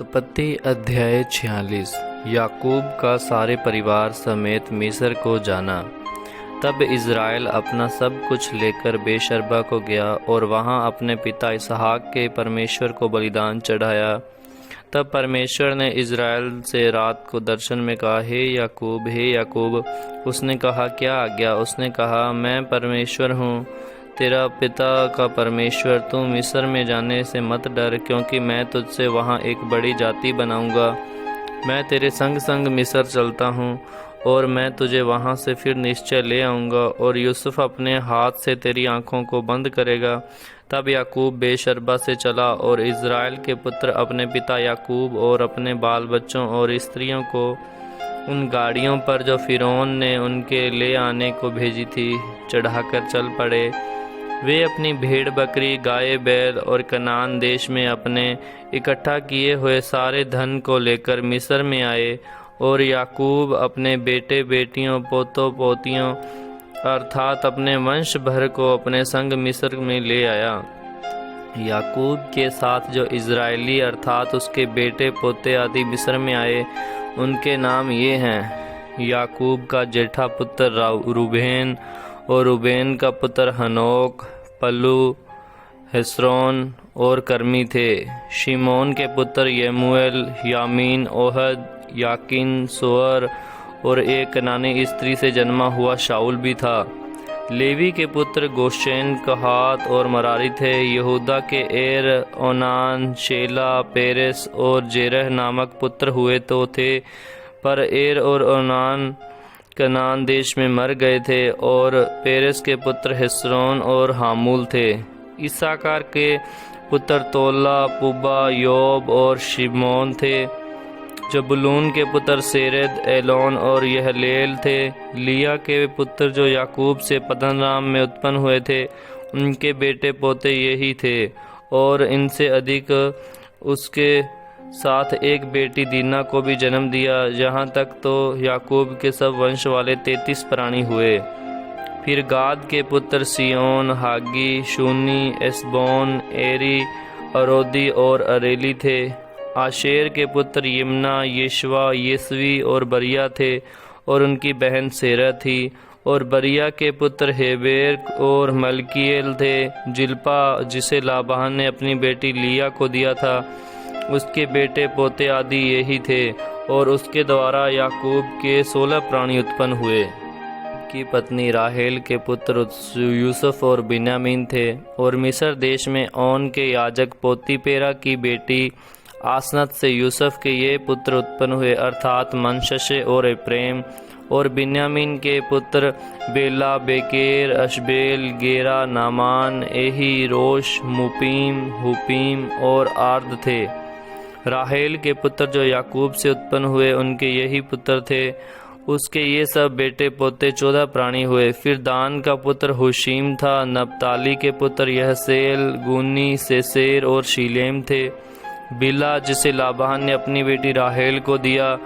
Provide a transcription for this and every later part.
उत्पत्ति अध्याय 46। याकूब का सारे परिवार समेत मिस्र को जाना। तब इज़राइल अपना सब कुछ लेकर बेशर्बा को गया और वहां अपने पिता इसहाक के परमेश्वर को बलिदान चढ़ाया। तब परमेश्वर ने इज़राइल से रात को दर्शन में कहा, हे याकूब, हे याकूब। उसने कहा, क्या आज्ञा? उसने कहा, मैं परमेश्वर हूँ, तेरा पिता का परमेश्वर। तू मिस्र में जाने से मत डर, क्योंकि मैं तुझसे वहाँ एक बड़ी जाति बनाऊंगा। मैं तेरे संग संग मिस्र चलता हूँ और मैं तुझे वहाँ से फिर निश्चय ले आऊँगा, और यूसुफ अपने हाथ से तेरी आँखों को बंद करेगा। तब याकूब बेशर्बा से चला, और इज़राइल के पुत्र अपने पिता याकूब और अपने बाल बच्चों और स्त्रियों को उन गाड़ियों पर जो फ़िरौन ने उनके ले आने को भेजी थी चढ़ाकर चल पड़े। वे अपनी भेड़ बकरी, गाय बैल और कनान देश में अपने इकट्ठा किए हुए सारे धन को लेकर मिस्र में आए, और याकूब अपने बेटे बेटियों, पोतों पोतियों अर्थात अपने वंश भर को अपने संग मिस्र में ले आया। याकूब के साथ जो इज़राइली अर्थात उसके बेटे पोते आदि मिस्र में आए, उनके नाम ये हैं। याकूब का जेठा पुत्र रूबेन, और रूबेन का पुत्र हनोक, पल्लू, हेस्रोन और कर्मी थे। शिमोन के पुत्र यमूएल, यामीन, ओहद, याकिन, सोअर और एक कनानी स्त्री से जन्मा हुआ शाऊल भी था। लेवी के पुत्र गोशेन, कहात और मरारी थे। यहूदा के एर, ओनान, शेला, पेरेस और जेरह नामक पुत्र हुए तो थे, पर एर और ओनान कनान देश में मर गए थे। और पेरेस के पुत्र हेस्रोन और हामूल थे। इस्साकार के पुत्र तोला, पुब्बा, योब और शिमोन थे। जबूलून के पुत्र सेरेद, एलोन और यहलेल थे। लिया के पुत्र जो याकूब से पद्दनराम में उत्पन्न हुए थे, उनके बेटे पोते यही थे, और इनसे अधिक उसके साथ एक बेटी दीना को भी जन्म दिया। यहाँ तक तो याकूब के सब वंश वाले 33 प्राणी हुए। फिर गाद के पुत्र सियोन, हागी, शूनी, एस्बोन, एरी, अरोदी और अरेली थे। आशेर के पुत्र यिम्ना, यशवा, यस्वी और बरिया थे, और उनकी बहन सेरा थी। और बरिया के पुत्र हेबेर और मलकीएल थे। जिल्पा, जिसे लाबान ने अपनी बेटी लिया को दिया था, उसके बेटे पोते आदि यही थे, और उसके द्वारा याकूब के 16 प्राणी उत्पन्न हुए। की पत्नी राहेल के पुत्र यूसुफ और बिन्यामीन थे। और मिस्र देश में ओन के याजक पोतीपेरा की बेटी आसनत से यूसुफ के ये पुत्र उत्पन्न हुए, अर्थात मनशशे और एप्रेम। और बिन्यामीन के पुत्र बेला, बेकेर, अशबेल, गेरा, नामान, एही, रोश, मुपीम, हुपीम और आर्द थे। राहेल के पुत्र जो याकूब से उत्पन्न हुए, उनके यही पुत्र थे। उसके ये सब बेटे पोते 14 प्राणी हुए। फिर दान का पुत्र हुशीम था। नप्ताली के पुत्र यहसेल, गूनी, सेसेर और शीलेम थे। बिला, जिसे लाबान ने अपनी बेटी राहेल को दिया,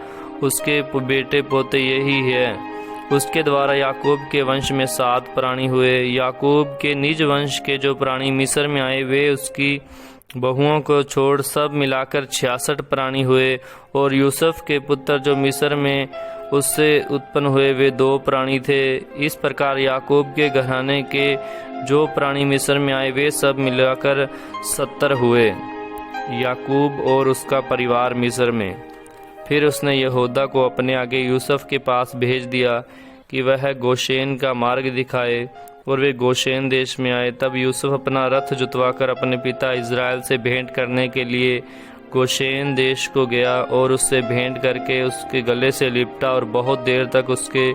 उसके बेटे पोते यही है। उसके द्वारा याकूब के वंश में 7 प्राणी हुए। याकूब के निज वंश के जो प्राणी मिस्र में आए, वे उसकी बहुओं को छोड़ सब मिलाकर 66 प्राणी हुए। और यूसुफ के पुत्र जो मिस्र में उससे उत्पन्न हुए, वे 2 प्राणी थे। इस प्रकार याकूब के घराने के जो प्राणी मिस्र में आए, वे सब मिलाकर 70 हुए। याकूब और उसका परिवार मिस्र में। फिर उसने यहूदा को अपने आगे यूसुफ के पास भेज दिया कि वह गोशेन का मार्ग दिखाए, और वे गोशेन देश में आए। तब यूसुफ अपना रथ जुतवाकर अपने पिता इज़राइल से भेंट करने के लिए गोशेन देश को गया, और उससे भेंट करके उसके गले से लिपटा, और बहुत देर तक उसके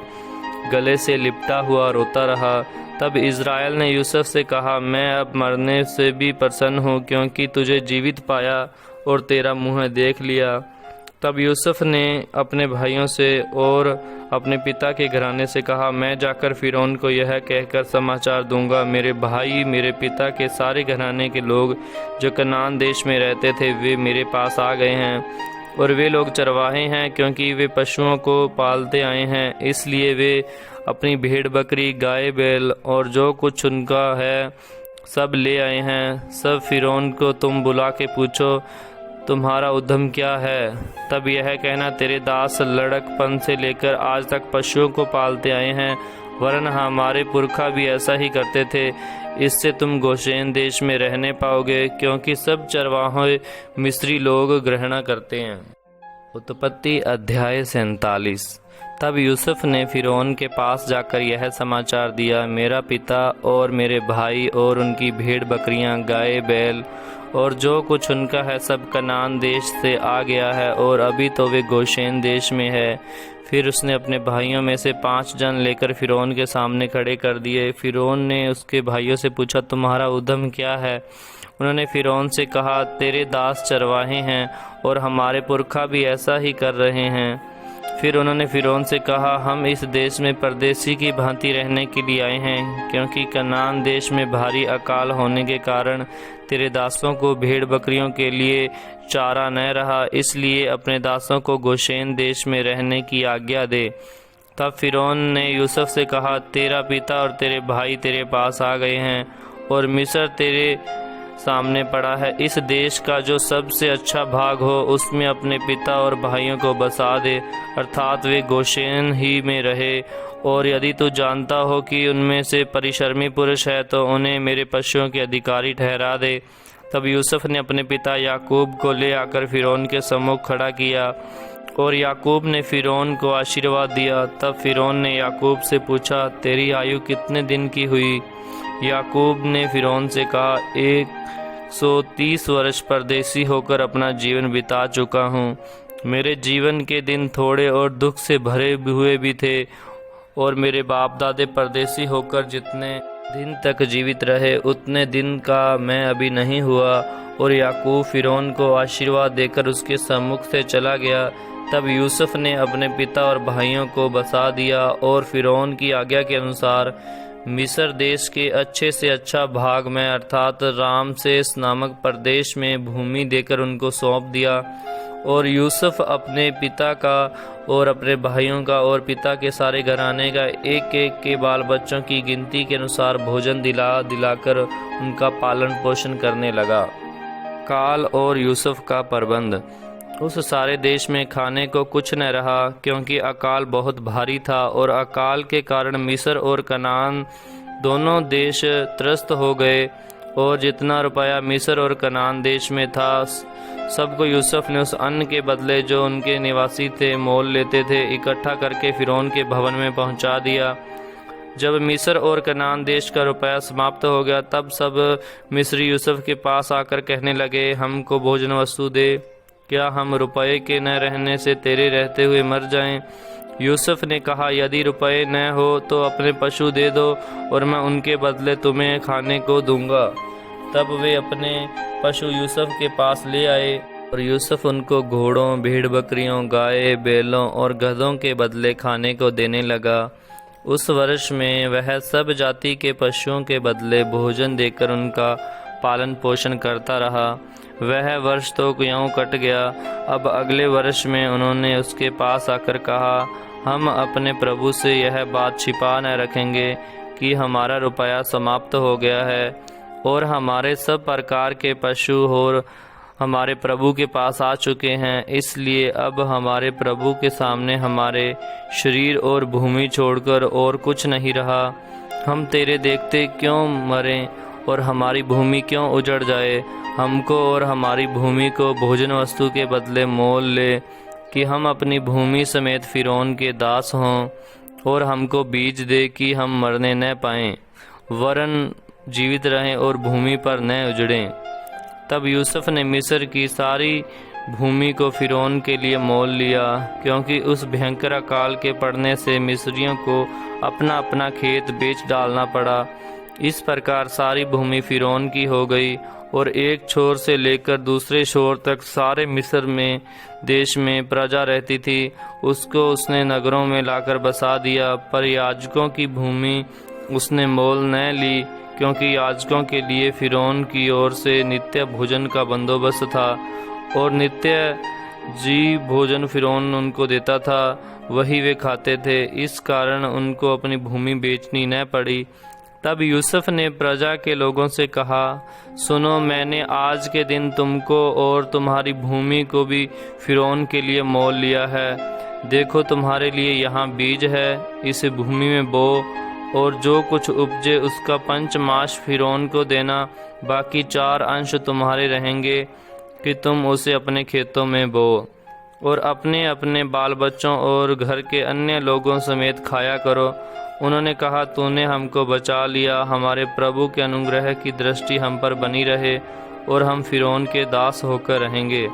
गले से लिपटा हुआ रोता रहा। तब इज़राइल ने यूसुफ से कहा, मैं अब मरने से भी प्रसन्न हूँ, क्योंकि तुझे जीवित पाया और तेरा मुँह देख लिया। तब यूसुफ ने अपने भाइयों से और अपने पिता के घराने से कहा, मैं जाकर फ़िरौन को यह कहकर समाचार दूंगा, मेरे भाई, मेरे पिता के सारे घराने के लोग जो कनान देश में रहते थे, वे मेरे पास आ गए हैं, और वे लोग चरवाहे हैं, क्योंकि वे पशुओं को पालते आए हैं। इसलिए वे अपनी भेड़ बकरी, गाय बैल और जो कुछ उनका है सब ले आए हैं। सब फ़िरौन को तुम बुला के पूछो, तुम्हारा उद्यम क्या है? तब यह कहना, तेरे दास लड़कपन से लेकर आज तक पशुओं को पालते आए हैं, वरन हमारे पुरखा भी ऐसा ही करते थे। इससे तुम गोशेन देश में रहने पाओगे, क्योंकि सब चरवाहे मिस्री लोग ग्रहण करते हैं। उत्पत्ति अध्याय 47। तब यूसुफ ने फिरौन के पास जाकर यह समाचार दिया, मेरा पिता और मेरे भाई और उनकी भेड़ बकरियां, गाय बैल और जो कुछ उनका है सब कनान देश से आ गया है, और अभी तो वे गोशेन देश में है। फिर उसने अपने भाइयों में से 5 जन लेकर फिरौन के सामने खड़े कर दिए। फिरौन ने उसके भाइयों से पूछा, तुम्हारा उद्यम क्या है? उन्होंने फिरौन से कहा, तेरे दास चरवाहे हैं और हमारे पुरखा भी ऐसा ही कर रहे हैं। फिर उन्होंने फिरौन से कहा, हम इस देश में परदेसी की भांति रहने के लिए आए हैं, क्योंकि कनान देश में भारी अकाल होने के कारण तेरे दासों को भेड़ बकरियों के लिए चारा न रहा, इसलिए अपने दासों को गोशेन देश में रहने की आज्ञा दे। तब फिरौन ने यूसुफ से कहा, तेरा पिता और तेरे भाई तेरे पास आ गए हैं और मिस्र तेरे सामने पड़ा है। इस देश का जो सबसे अच्छा भाग हो उसमें अपने पिता और भाइयों को बसा दे, अर्थात वे गोशेन ही में रहे। और यदि तू जानता हो कि उनमें से परिश्रमी पुरुष है तो उन्हें मेरे पशुओं के अधिकारी ठहरा दे। तब यूसुफ ने अपने पिता याकूब को ले आकर फिरौन के सम्मुख खड़ा किया और याकूब ने फिरौन को आशीर्वाद दिया। तब फिरौन ने याकूब से पूछा, तेरी आयु कितने दिन की हुई? याकूब ने फिरौन से कहा, 130 वर्ष परदेसी होकर अपना जीवन बिता चुका हूँ। मेरे जीवन के दिन थोड़े और दुख से भरे हुए भी थे, और मेरे बाप दादे परदेसी होकर जितने दिन तक जीवित रहे उतने दिन का मैं अभी नहीं हुआ। और याकूब फिरौन को आशीर्वाद देकर उसके सम्मुख से चला गया। तब यूसुफ ने अपने पिता और भाइयों को बसा दिया और फिरौन की आज्ञा के अनुसार मिस्र देश के अच्छे से अच्छा भाग में अर्थात रामसेस नामक प्रदेश में भूमि देकर उनको सौंप दिया। और यूसुफ अपने पिता का और अपने भाइयों का और पिता के सारे घराने का एक एक के बाल बच्चों की गिनती के अनुसार भोजन दिलाकर उनका पालन पोषण करने लगा। काल और यूसुफ का प्रबंध। उस सारे देश में खाने को कुछ न रहा, क्योंकि अकाल बहुत भारी था, और अकाल के कारण मिस्र और कनान दोनों देश त्रस्त हो गए। और जितना रुपया मिस्र और कनान देश में था सबको यूसुफ ने उस अन्न के बदले जो उनके निवासी थे मोल लेते थे इकट्ठा करके फिरौन के भवन में पहुंचा दिया। जब मिस्र और कनान देश का रुपया समाप्त हो गया तब सब मिस्री यूसुफ के पास आकर कहने लगे, हमको भोजन वस्तु दे, क्या हम रुपये के न रहने से तेरे रहते हुए मर जाएं? यूसुफ ने कहा, यदि रुपये न हो तो अपने पशु दे दो और मैं उनके बदले तुम्हें खाने को दूंगा। तब वे अपने पशु यूसुफ के पास ले आए और यूसुफ उनको घोड़ों, भेड़ बकरियों, गाय, बैलों और गधों के बदले खाने को देने लगा। उस वर्ष में वह सब जाति के पशुओं के बदले भोजन देकर उनका पालन पोषण करता रहा। वह वर्ष तो यूं कट गया। अब अगले वर्ष में उन्होंने उसके पास आकर कहा, हम अपने प्रभु से यह बात छिपा न रखेंगे कि हमारा रुपया समाप्त हो गया है और हमारे सब प्रकार के पशु और हमारे प्रभु के पास आ चुके हैं। इसलिए अब हमारे प्रभु के सामने हमारे शरीर और भूमि छोड़कर और कुछ नहीं रहा। हम तेरे देखते क्यों मरें और हमारी भूमि क्यों उजड़ जाए? हमको और हमारी भूमि को भोजन वस्तु के बदले मोल ले, कि हम अपनी भूमि समेत फिरौन के दास हों, और हमको बीज दे कि हम मरने न पाएं, वरन जीवित रहें और भूमि पर न उजड़ें। तब यूसुफ ने मिस्र की सारी भूमि को फिरौन के लिए मोल लिया, क्योंकि उस भयंकर अकाल के पड़ने से मिस्रियों को अपना अपना खेत बेच डालना पड़ा। इस प्रकार सारी भूमि फिरौन की हो गई, और एक छोर से लेकर दूसरे छोर तक सारे मिस्र में देश में प्रजा रहती थी। उसको उसने नगरों में लाकर बसा दिया, पर याजकों की भूमि उसने मोल न ली, क्योंकि याजकों के लिए फिरौन की ओर से नित्य भोजन का बंदोबस्त था, और नित्य जी भोजन फिरौन उनको देता था, वही वे खाते थे। इस कारण उनको अपनी भूमि बेचनी न पड़ी। तब यूसुफ ने प्रजा के लोगों से कहा, सुनो, मैंने आज के दिन तुमको और तुम्हारी भूमि को भी फिरौन के लिए मोल लिया है। देखो, तुम्हारे लिए यहाँ बीज है, इस भूमि में बो, और जो कुछ उपजे उसका पंचमाश फिरौन को देना, बाकी 4 अंश तुम्हारे रहेंगे कि तुम उसे अपने खेतों में बो, और अपने अपने बाल बच्चों और घर के अन्य लोगों समेत खाया करो। उन्होंने कहा, तूने हमको बचा लिया, हमारे प्रभु के अनुग्रह की दृष्टि हम पर बनी रहे और हम फिरौन के दास होकर रहेंगे।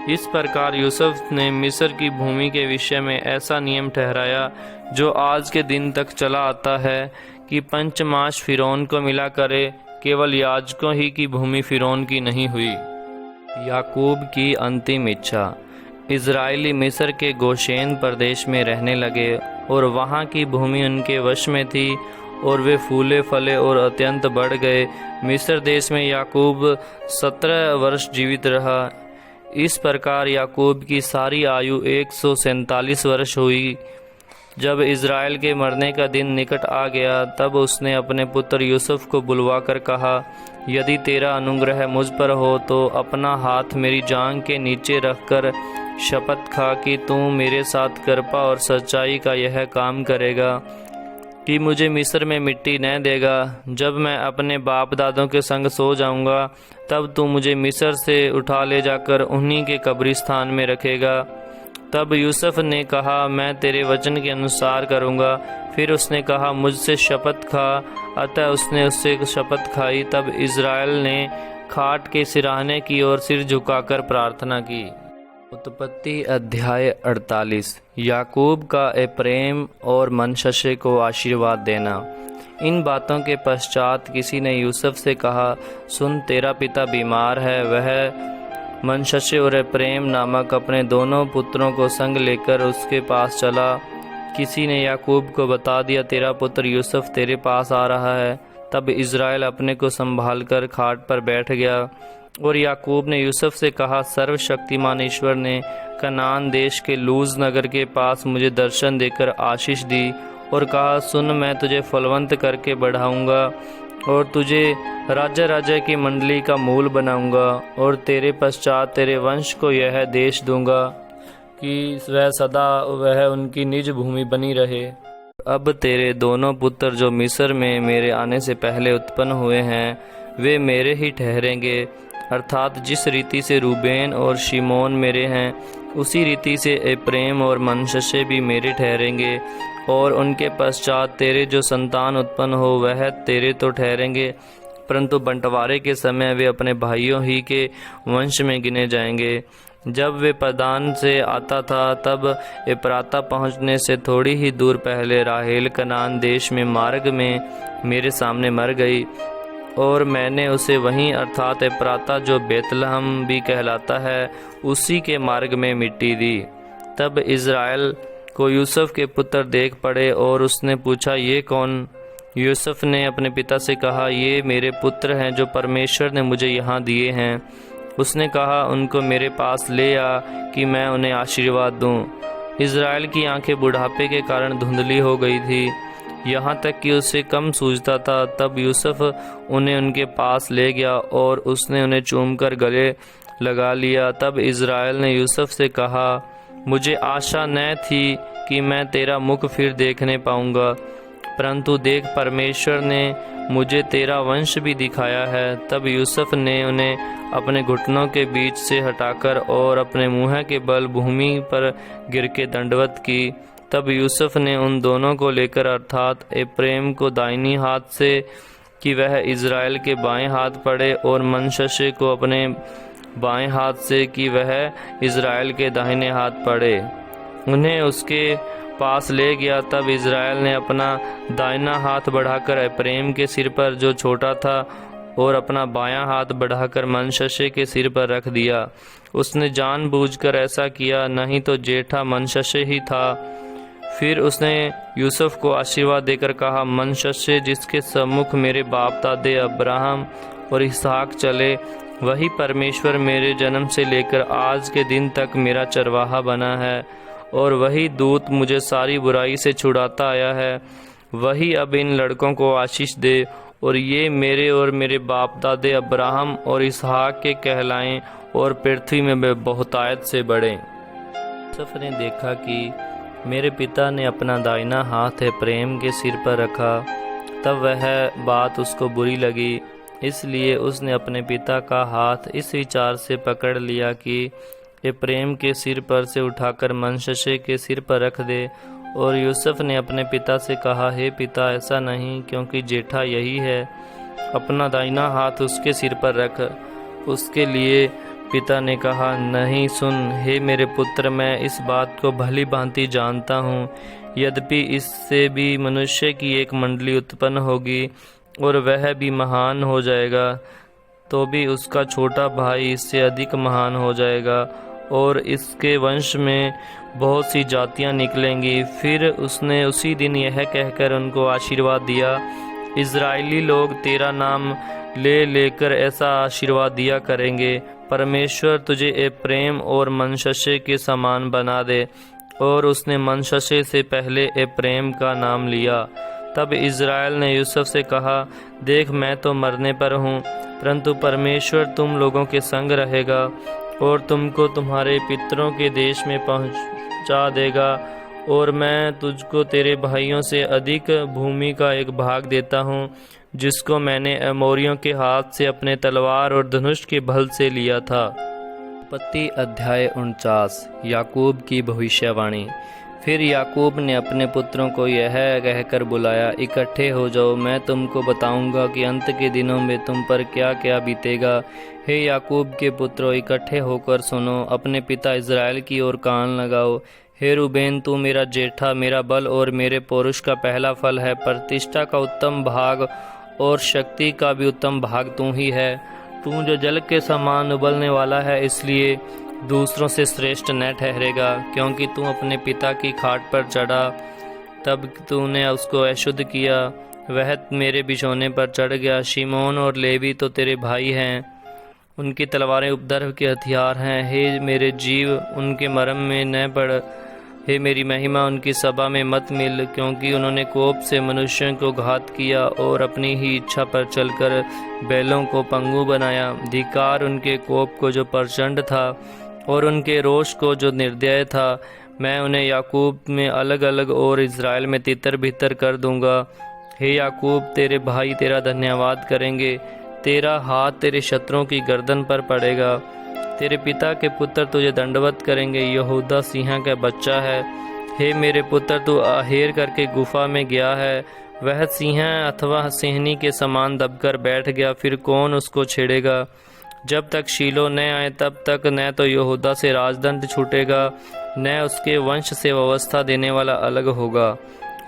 इस प्रकार यूसुफ ने मिस्र की भूमि के विषय में ऐसा नियम ठहराया जो आज के दिन तक चला आता है कि पंचमाश फिरौन को मिला करे, केवल याजकों ही की भूमि फिरौन की नहीं हुई। याकूब की अंतिम इच्छा। इज़राइली मिस्र के गोशेन प्रदेश में रहने लगे और वहाँ की भूमि उनके वश में थी और वे फूले फले और अत्यंत बढ़ गए। मिस्र देश में याकूब 17 वर्ष जीवित रहा। इस प्रकार याकूब की सारी आयु 147 वर्ष हुई। जब इज़राइल के मरने का दिन निकट आ गया, तब उसने अपने पुत्र यूसुफ को बुलवाकर कहा, यदि तेरा अनुग्रह मुझ पर हो तो अपना हाथ मेरी जांघ के नीचे रखकर शपथ खा कि तू मेरे साथ कृपा और सच्चाई का यह काम करेगा कि मुझे मिस्र में मिट्टी न देगा। जब मैं अपने बाप दादों के संग सो जाऊंगा, तब तू मुझे मिस्र से उठा ले जाकर उन्हीं के कब्रिस्तान में रखेगा। तब यूसुफ ने कहा, मैं तेरे वचन के अनुसार करूंगा। फिर उसने कहा, मुझसे शपथ खा। अतः उसने उससे शपथ खाई। तब इज़राइल ने खाट के सिरहाने की ओर सिर झुकाकर प्रार्थना की। उत्पत्ति अध्याय 48। याकूब का एप्रेम और मनश्शे को आशीर्वाद देना। इन बातों के पश्चात किसी ने यूसुफ से कहा, सुन, तेरा पिता बीमार है। वह मनश्शे और एप्रेम नामक अपने दोनों पुत्रों को संग लेकर उसके पास चला। किसी ने याकूब को बता दिया, तेरा पुत्र यूसुफ तेरे पास आ रहा है। तब इज़राइल अपने को संभालकर खाट पर बैठ गया और याकूब ने यूसुफ से कहा, सर्वशक्तिमान ईश्वर ने कनान देश के लूज नगर के पास मुझे दर्शन देकर आशीष दी और कहा, सुन, मैं तुझे फलवंत करके बढ़ाऊंगा और तुझे राजा राजा की मंडली का मूल बनाऊंगा और तेरे पश्चात तेरे वंश को यह देश दूंगा कि वह सदा वह उनकी निज भूमि बनी रहे। अब तेरे दोनों पुत्र जो मिस्र में मेरे आने से पहले उत्पन्न हुए हैं, वे मेरे ही ठहरेंगे, अर्थात जिस रीति से रूबेन और शिमोन मेरे हैं, उसी रीति से एप्रेम और मनश्शे भी मेरे ठहरेंगे। और उनके पश्चात तेरे जो संतान उत्पन्न हो वह तेरे तो ठहरेंगे, परंतु बंटवारे के समय वे अपने भाइयों ही के वंश में गिने जाएंगे। जब वे पदान से आता था, तब एप्राता पहुँचने से थोड़ी ही दूर पहले राहेल कनान देश में मार्ग में मेरे सामने मर गई और मैंने उसे वहीं अर्थात एप्राता जो बेतलहम भी कहलाता है, उसी के मार्ग में मिट्टी दी। तब इज़राइल को यूसुफ के पुत्र देख पड़े और उसने पूछा, ये कौन? यूसुफ ने अपने पिता से कहा, ये मेरे पुत्र हैं जो परमेश्वर ने मुझे यहाँ दिए हैं। उसने कहा, उनको मेरे पास ले आ कि मैं उन्हें आशीर्वाद दूँ। इज़राइल की आंखें बुढ़ापे के कारण धुंधली हो गई थी, यहाँ तक कि उसे कम सूझता था। तब यूसुफ उन्हें उनके पास ले गया और उसने उन्हें चूमकर गले लगा लिया। तब इज़राइल ने यूसुफ से कहा, मुझे आशा न थी कि मैं तेरा मुख फिर देखने पाऊंगा, परंतु देख, परमेश्वर ने मुझे तेरा वंश भी दिखाया है। तब यूसुफ ने उन्हें अपने घुटनों के बीच से हटाकर और अपने मुँह के बल भूमि पर गिर के दंडवत की। तब यूसुफ ने उन दोनों को लेकर अर्थात एप्रेम को दाहिनी हाथ से कि वह इज़राइल के बाएं हाथ पड़े और मनश्शे को अपने बाएं हाथ से कि वह इज़राइल के दाहिने हाथ पड़े, उन्हें उसके पास ले गया। तब इज़राइल ने अपना दाहिना हाथ बढ़ाकर एप्रेम के सिर पर जो छोटा था और अपना बायां हाथ बढ़ाकर मनश्शे के सिर पर रख दिया। उसने जानबूझकर ऐसा किया, नहीं तो जेठा मनश्शे ही था। फिर उसने यूसुफ को आशीर्वाद देकर कहा, मनश्शे जिसके सम्मुख मेरे बाप दादे अब्राहम और इसहाक चले, वही परमेश्वर मेरे जन्म से लेकर आज के दिन तक मेरा चरवाहा बना है और वही दूत मुझे सारी बुराई से छुड़ाता आया है। वही अब इन लड़कों को आशीष दे और ये मेरे और मेरे बाप दादे अब्राहम और इसहाक के कहलाएं और पृथ्वी में बहुतायत से बढ़ें। यूसुफ ने देखा कि मेरे पिता ने अपना दाहिना हाथ एप्रैम के सिर पर रखा, तब वह बात उसको बुरी लगी, इसलिए उसने अपने पिता का हाथ इस विचार से पकड़ लिया कि एप्रैम के सिर पर से उठाकर मनश्शे के सिर पर रख दे। और यूसुफ ने अपने पिता से कहा, हे पिता, ऐसा नहीं, क्योंकि जेठा यही है, अपना दाहिना हाथ उसके सिर पर रख। उसके लिए पिता ने कहा, नहीं, सुन हे मेरे पुत्र, मैं इस बात को भली भांति जानता हूँ, यद्यपि इससे भी मनुष्य की एक मंडली उत्पन्न होगी और वह भी महान हो जाएगा, तो भी उसका छोटा भाई इससे अधिक महान हो जाएगा और इसके वंश में बहुत सी जातियां निकलेंगी। फिर उसने उसी दिन यह कहकर उनको आशीर्वाद दिया, इज़राइली लोग तेरा नाम ले लेकर ऐसा आशीर्वाद दिया करेंगे, परमेश्वर तुझे एप्रैम और मनश्शे के समान बना दे। और उसने मनश्शे से पहले एप्रैम का नाम लिया। तब इज़राइल ने यूसुफ से कहा, देख, मैं तो मरने पर हूँ, परंतु परमेश्वर तुम लोगों के संग रहेगा और तुमको तुम्हारे पितरों के देश में पहुँचा देगा, और मैं तुझको तेरे भाइयों से अधिक भूमि का एक भाग देता हूँ, जिसको मैंने अमोरियों के हाथ से अपने तलवार और धनुष के बल से लिया था। उत्पत्ति अध्याय 49। याकूब की भविष्यवाणी। फिर याकूब ने अपने पुत्रों को यह कहकर बुलाया, इकट्ठे हो जाओ, मैं तुमको बताऊंगा कि अंत के दिनों में तुम पर क्या क्या बीतेगा। हे याकूब के पुत्रों, इकट्ठे होकर सुनो, अपने पिता इज़राइल की ओर कान लगाओ। हे रूबेन, तू मेरा जेठा, मेरा बल और मेरे पौरुष का पहला फल है, प्रतिष्ठा का उत्तम भाग और शक्ति का भी उत्तम भाग तू ही है। तू जो जल के समान उबलने वाला है, इसलिए दूसरों से श्रेष्ठ न ठहरेगा, क्योंकि तू अपने पिता की खाट पर चढ़ा, तब तूने उसको अशुद्ध किया, वह मेरे बिछौने पर चढ़ गया। शिमोन और लेवी तो तेरे भाई हैं, उनकी तलवारें उपद्रव के हथियार हैं। हे मेरे जीव, उनके मरम में न पड़, हे मेरी महिमा, उनकी सभा में मत मिल, क्योंकि उन्होंने कोप से मनुष्यों को घात किया और अपनी ही इच्छा पर चलकर बैलों को पंगु बनाया। धिक्कार उनके कोप को जो प्रचंड था और उनके रोष को जो निर्दय था। मैं उन्हें याकूब में अलग अलग और इज़राइल में तितर बितर कर दूंगा। हे याकूब, तेरे भाई तेरा धन्यवाद करेंगे, तेरा हाथ तेरे शत्रुओं की गर्दन पर पड़ेगा। तेरे पिता के पुत्र तुझे दंडवत करेंगे। यहूदा सिंह का बच्चा है। हे मेरे पुत्र, तू आहेर करके गुफा में गया है, वह सिंह अथवा सिंहनी के समान दबकर बैठ गया, फिर कौन उसको छेड़ेगा। जब तक शीलो न आए तब तक न तो यहूदा से राजदंड छूटेगा, न उसके वंश से व्यवस्था देने वाला अलग होगा,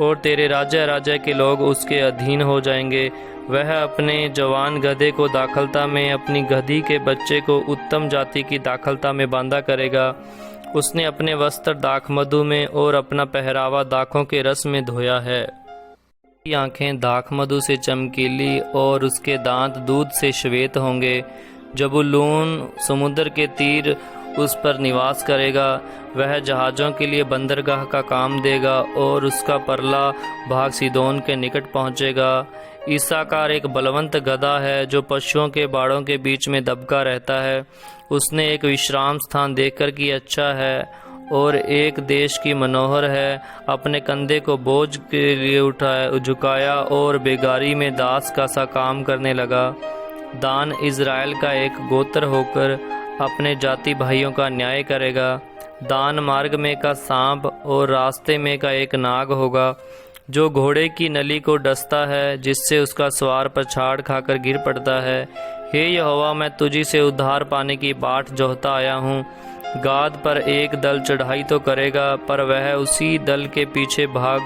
और तेरे राजा राजा के लोग उसके अधीन हो जाएंगे। वह अपने जवान गधे को दाखलता में, अपनी गधी के बच्चे को उत्तम जाति की दाखलता में बांधा करेगा। उसने अपने वस्त्र दाख मधु में और अपना पहरावा दाखों के रस में धोया है। उसकी आंखें दाख मधु से चमकीली और उसके दांत दूध से श्वेत होंगे। जबूलून समुद्र के तीर उस पर निवास करेगा। वह जहाज़ों के लिए बंदरगाह का काम देगा और उसका परला भाग सीदोन के निकट पहुंचेगा। ईसाकार एक बलवंत गधा है जो पशुओं के बाड़ों के बीच में दबका रहता है। उसने एक विश्राम स्थान देखकर कि अच्छा है और एक देश की मनोहर है। अपने कंधे को बोझ के लिए झुकाया और बेगारी में दास का सा काम करने लगा। दान इज़राइल का एक गोत्र होकर अपने जाति भाइयों का न्याय करेगा। दान मार्ग में का सांप और रास्ते में का एक नाग होगा जो घोड़े की नली को डसता है, जिससे उसका सवार पछाड़ खाकर गिर पड़ता है। हे यहोवा, मैं तुझी से उद्धार पाने की बाट जोहता आया हूँ। गाद पर एक दल चढ़ाई तो करेगा, पर वह उसी दल के पीछे भाग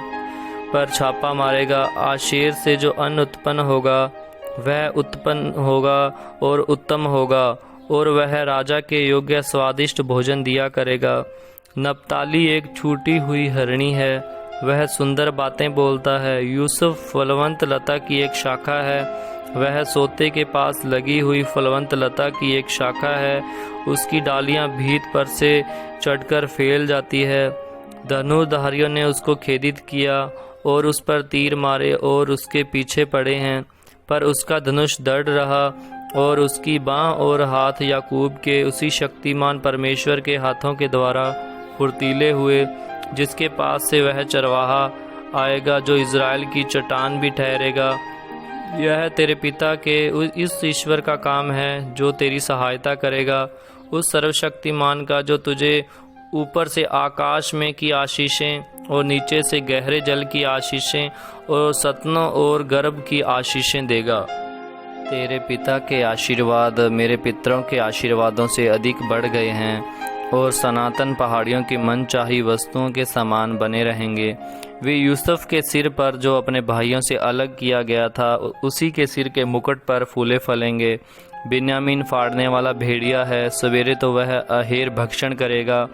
पर छापा मारेगा। आशेर से जो अन्न उत्पन्न होगा वह उत्पन्न होगा और उत्तम होगा, और वह राजा के योग्य स्वादिष्ट भोजन दिया करेगा। नप्ताली एक छूटी हुई हरणी है, वह सुंदर बातें बोलता है। यूसुफ फलवंत लता की एक शाखा है, वह सोते के पास लगी हुई फलवंत लता की एक शाखा है। उसकी डालियां भीत पर से चढ़कर फैल जाती है। धनुर्धारियों ने उसको खेदित किया और उस पर तीर मारे और उसके पीछे पड़े हैं, पर उसका धनुष दृढ़ रहा और उसकी बाँह और हाथ याकूब के उसी शक्तिमान परमेश्वर के हाथों के द्वारा फुर्तीले हुए, जिसके पास से वह चरवाहा आएगा जो इज़राइल की चट्टान भी ठहरेगा। यह तेरे पिता के इस ईश्वर का काम है जो तेरी सहायता करेगा, उस सर्वशक्तिमान का जो तुझे ऊपर से आकाश में की आशीषें और नीचे से गहरे जल की आशीषें और सतनों और गर्भ की आशीषें देगा। तेरे पिता के आशीर्वाद मेरे पितरों के आशीर्वादों से अधिक बढ़ गए हैं और सनातन पहाड़ियों की मनचाही वस्तुओं के समान बने रहेंगे। वे यूसुफ के सिर पर जो अपने भाइयों से अलग किया गया था, उसी के सिर के मुकुट पर फूले फलेंगे। बिन्यामीन फाड़ने वाला भेड़िया है, सवेरे तो वह अहेर भक्षण करेगा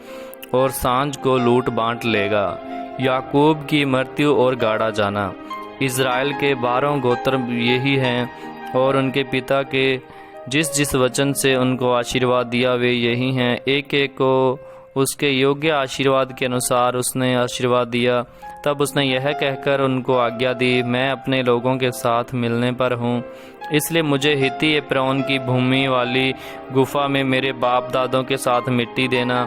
और सांझ को लूट बांट लेगा। याकूब की मृत्यु और गाड़ा जाना। इज़राइल के 12 गोत्र यही हैं और उनके पिता के जिस जिस वचन से उनको आशीर्वाद दिया वे यही हैं। एक एक को उसके योग्य आशीर्वाद के अनुसार उसने आशीर्वाद दिया। तब उसने यह कहकर उनको आज्ञा दी, मैं अपने लोगों के साथ मिलने पर हूँ, इसलिए मुझे हित्ती एप्रोन की भूमि वाली गुफा में मेरे बाप दादों के साथ मिट्टी देना,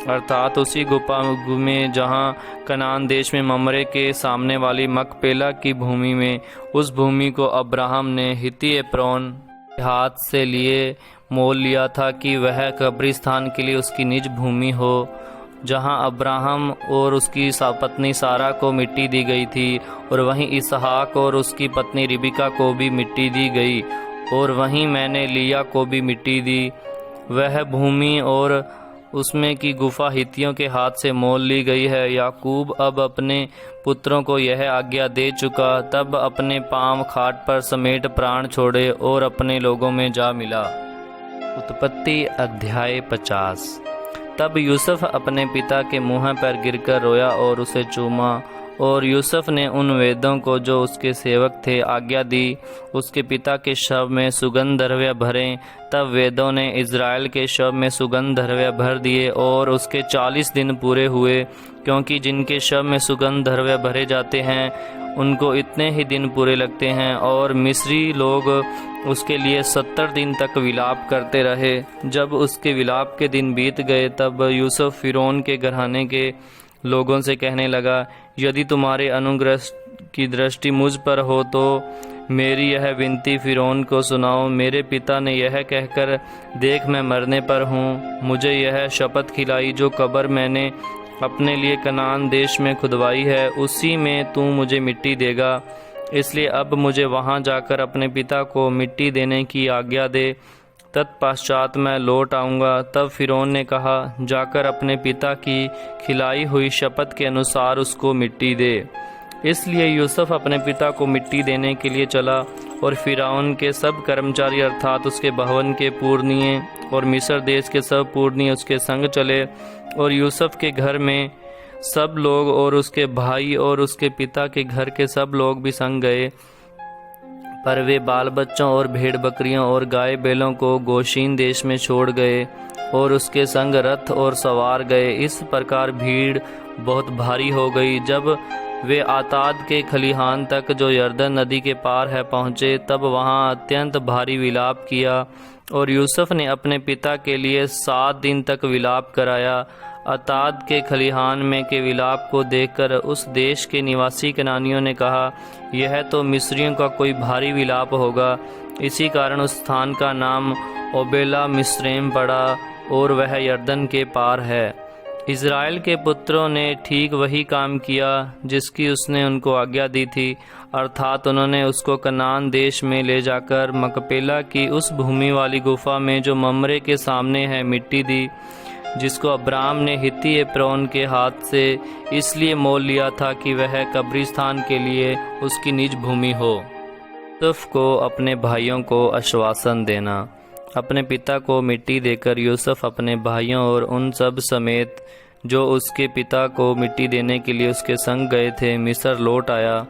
अर्थात उसी गुफा में जहाँ कनान देश में ममरे के सामने वाली मकपेला की भूमि में। उस भूमि को अब्राहम ने हित्ती एप्रोन के हाथ से लिए मोल लिया था कि वह कब्रिस्तान के लिए उसकी निज भूमि हो, जहाँ अब्राहम और उसकी पत्नी सारा को मिट्टी दी गई थी, और वहीं इसहाक और उसकी पत्नी रिबिका को भी मिट्टी दी गई, और वहीं मैंने लिया को भी मिट्टी दी। वह भूमि और उसमें की गुफा हित्तियों के हाथ से मोल ली गई है। याकूब अब अपने पुत्रों को यह आज्ञा दे चुका, तब अपने पाँव खाट पर समेट प्राण छोड़े और अपने लोगों में जा मिला। उत्पत्ति अध्याय 50। तब यूसुफ अपने पिता के मुँह पर गिरकर रोया और उसे चूमा, और यूसुफ ने उन वेदों को जो उसके सेवक थे आज्ञा दी उसके पिता के शव में सुगंध द्रव्य भरें। तब वेदों ने इज़राइल के शव में सुगंध द्रव्य भर दिए और उसके 40 दिन पूरे हुए, क्योंकि जिनके शव में सुगंध द्रव्य भरे जाते हैं उनको इतने ही दिन पूरे लगते हैं। और मिस्री लोग उसके लिए 70 दिन तक विलाप करते रहे। जब उसके विलाप के दिन बीत गए तब यूसुफ फिरौन के घराने के लोगों से कहने लगा, यदि तुम्हारे अनुग्रह की दृष्टि मुझ पर हो तो मेरी यह विनती फिरौन को सुनाओ। मेरे पिता ने यह कहकर, देख मैं मरने पर हूँ, मुझे यह शपथ खिलाई जो कब्र मैंने अपने लिए कनान देश में खुदवाई है, उसी में तू मुझे मिट्टी देगा। इसलिए अब मुझे वहाँ जाकर अपने पिता को मिट्टी देने की आज्ञा दे, तत्पश्चात मैं लौट आऊँगा। तब फिरौन ने कहा, जाकर अपने पिता की खिलाई हुई शपथ के अनुसार उसको मिट्टी दे। इसलिए यूसुफ अपने पिता को मिट्टी देने के लिए चला, और फिरौन के सब कर्मचारी अर्थात उसके भवन के पूर्णिये और मिस्र देश के सब पूर्णिये उसके संग चले। और यूसुफ के घर में सब लोग और उसके भाई और उसके पिता के घर के सब लोग भी संग गए, पर वे बाल बच्चों और भेड़ बकरियों और गाय बैलों को गोशीन देश में छोड़ गए और उसके संग रथ और सवार गए। इस प्रकार भीड़ बहुत भारी हो गई। जब वे आताद के खलिहान तक जो यरदन नदी के पार है पहुँचे, तब वहाँ अत्यंत भारी विलाप किया, और यूसुफ ने अपने पिता के लिए 7 दिन तक विलाप कराया। अताद के खलिहान में के विलाप को देखकर उस देश के निवासी कनानियों ने कहा, यह तो मिस्रियों का कोई भारी विलाप होगा। इसी कारण उस स्थान का नाम ओबेला मिस्रैम पड़ा, और वह यरदन के पार है। इज़राइल के पुत्रों ने ठीक वही काम किया जिसकी उसने उनको आज्ञा दी थी, अर्थात उन्होंने उसको कनान देश में ले जाकर मकपेला की उस भूमि वाली गुफा में जो ममरे के सामने है मिट्टी दी, जिसको अब्राहम ने हित्ती एप्रोन के हाथ से इसलिए मोल लिया था कि वह कब्रिस्तान के लिए उसकी निज भूमि हो। यूसुफ को अपने भाइयों को आश्वासन देना। अपने पिता को मिट्टी देकर यूसुफ अपने भाइयों और उन सब समेत जो उसके पिता को मिट्टी देने के लिए उसके संग गए थे मिस्र लौट आया।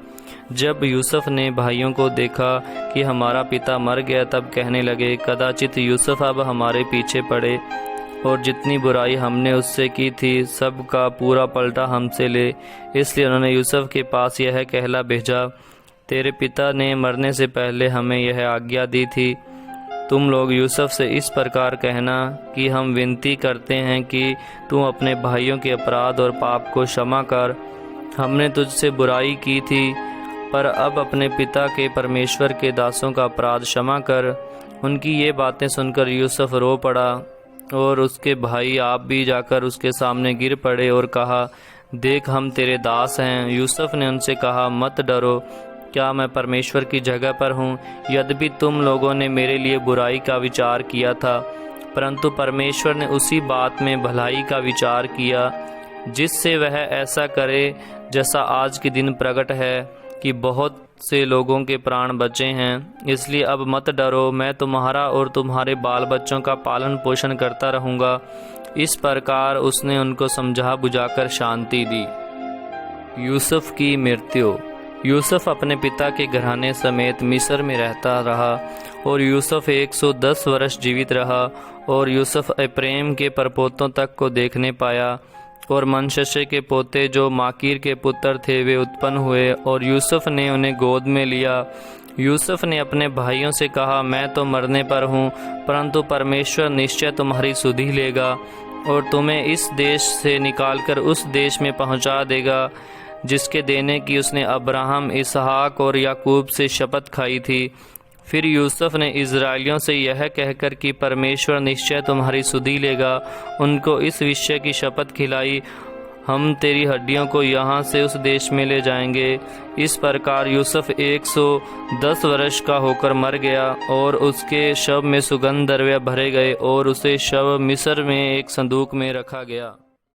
जब यूसुफ ने भाइयों को देखा कि हमारा पिता मर गया, तब कहने लगे, कदाचित यूसुफ अब हमारे पीछे पड़े और जितनी बुराई हमने उससे की थी सब का पूरा पलटा हमसे ले। इसलिए उन्होंने यूसुफ के पास यह कहला भेजा, तेरे पिता ने मरने से पहले हमें यह आज्ञा दी थी, तुम लोग यूसुफ से इस प्रकार कहना कि हम विनती करते हैं कि तू अपने भाइयों के अपराध और पाप को क्षमा कर। हमने तुझसे बुराई की थी, पर अब अपने पिता के परमेश्वर के दासों का अपराध क्षमा कर। उनकी ये बातें सुनकर यूसुफ रो पड़ा और उसके भाई आप भी जाकर उसके सामने गिर पड़े और कहा, देख हम तेरे दास हैं। यूसुफ ने उनसे कहा, मत डरो, क्या मैं परमेश्वर की जगह पर हूँ? यद्यपि तुम लोगों ने मेरे लिए बुराई का विचार किया था, परंतु परमेश्वर ने उसी बात में भलाई का विचार किया, जिससे वह ऐसा करे जैसा आज के दिन प्रकट है कि बहुत से लोगों के प्राण बचे हैं। इसलिए अब मत डरो, मैं तुम्हारा और तुम्हारे बाल बच्चों का पालन पोषण करता रहूँगा। इस प्रकार उसने उनको समझा बुझाकर शांति दी। यूसुफ की मृत्यु। यूसुफ अपने पिता के घराने समेत मिस्र में रहता रहा और यूसुफ 110 वर्ष जीवित रहा। और यूसुफ एप्रेम के परपोतों तक को देखने पाया और मनश्शे के पोते जो माकीर के पुत्र थे वे उत्पन्न हुए और यूसुफ ने उन्हें गोद में लिया। यूसुफ ने अपने भाइयों से कहा, मैं तो मरने पर हूँ, परंतु परमेश्वर निश्चय तुम्हारी सुधि लेगा और तुम्हें इस देश से निकालकर उस देश में पहुँचा देगा जिसके देने की उसने अब्राहम, इसहाक और याकूब से शपथ खाई थी। फिर यूसुफ ने इज़राइलियों से यह कहकर कि परमेश्वर निश्चय तुम्हारी सुधि लेगा, उनको इस विषय की शपथ खिलाई, हम तेरी हड्डियों को यहाँ से उस देश में ले जाएंगे। इस प्रकार यूसुफ 110 वर्ष का होकर मर गया और उसके शव में सुगंध द्रव्य भरे गए और उसे शव मिस्र में एक संदूक में रखा गया।